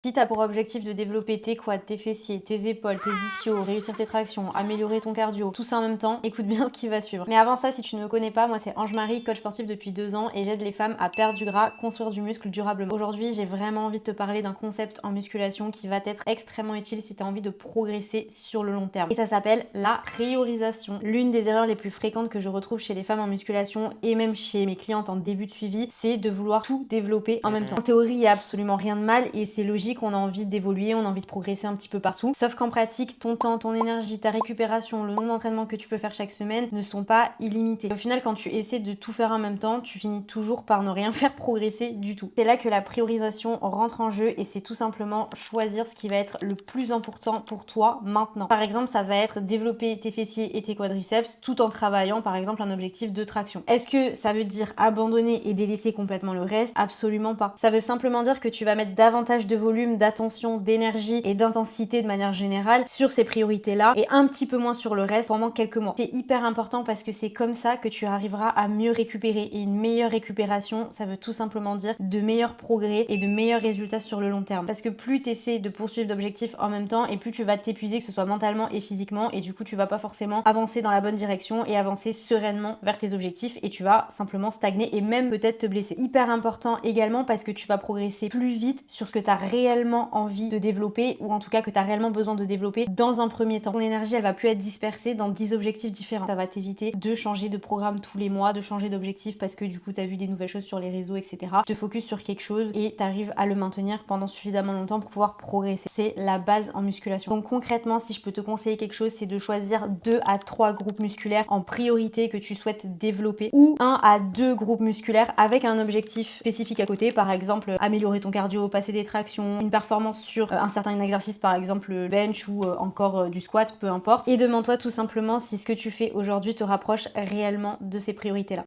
Si tu as pour objectif de développer tes quads, tes fessiers, tes épaules, tes ischios, réussir tes tractions, améliorer ton cardio, tout ça en même temps, écoute bien ce qui va suivre. Mais avant ça, si tu ne me connais pas, moi c'est Ange-Marie, coach sportif depuis 2 ans et j'aide les femmes à perdre du gras, construire du muscle durablement. Aujourd'hui, j'ai vraiment envie de te parler d'un concept en musculation qui va t'être extrêmement utile si tu as envie de progresser sur le long terme. Et ça s'appelle la priorisation. L'une des erreurs les plus fréquentes que je retrouve chez les femmes en musculation et même chez mes clientes en début de suivi, c'est de vouloir tout développer en même temps. En théorie, il n'y a absolument rien de mal et c'est logique, on a envie d'évoluer, on a envie de progresser un petit peu partout. Sauf qu'en pratique, ton temps, ton énergie, ta récupération, le nombre d'entraînements que tu peux faire chaque semaine ne sont pas illimités. Au final, quand tu essaies de tout faire en même temps, tu finis toujours par ne rien faire progresser du tout. C'est là que la priorisation rentre en jeu et c'est tout simplement choisir ce qui va être le plus important pour toi maintenant. Par exemple, ça va être développer tes fessiers et tes quadriceps tout en travaillant par exemple un objectif de traction. Est-ce que ça veut dire abandonner et délaisser complètement le reste? Absolument pas. Ça veut simplement dire que tu vas mettre davantage de volume, d'attention, d'énergie et d'intensité de manière générale sur ces priorités-là et un petit peu moins sur le reste pendant quelques mois. C'est hyper important parce que c'est comme ça que tu arriveras à mieux récupérer et une meilleure récupération, ça veut tout simplement dire de meilleurs progrès et de meilleurs résultats sur le long terme. Parce que plus tu essaies de poursuivre d'objectifs en même temps et plus tu vas t'épuiser, que ce soit mentalement et physiquement, et du coup tu vas pas forcément avancer dans la bonne direction et avancer sereinement vers tes objectifs et tu vas simplement stagner et même peut-être te blesser. Hyper important également parce que tu vas progresser plus vite sur ce que tu as réellement envie de développer ou en tout cas que tu as réellement besoin de développer dans un premier temps. Ton énergie, elle va plus être dispersée dans 10 objectifs différents. Ça va t'éviter de changer de programme tous les mois, de changer d'objectif parce que du coup tu as vu des nouvelles choses sur les réseaux, etc. Tu te focuses sur quelque chose et tu arrives à le maintenir pendant suffisamment longtemps pour pouvoir progresser. C'est la base en musculation. Donc concrètement, si je peux te conseiller quelque chose, c'est de choisir 2 à 3 groupes musculaires en priorité que tu souhaites développer ou 1 à 2 groupes musculaires avec un objectif spécifique à côté, par exemple améliorer ton cardio, passer des tractions, une performance sur un certain exercice, par exemple le bench ou encore du squat, peu importe. Et demande-toi tout simplement si ce que tu fais aujourd'hui te rapproche réellement de ces priorités-là.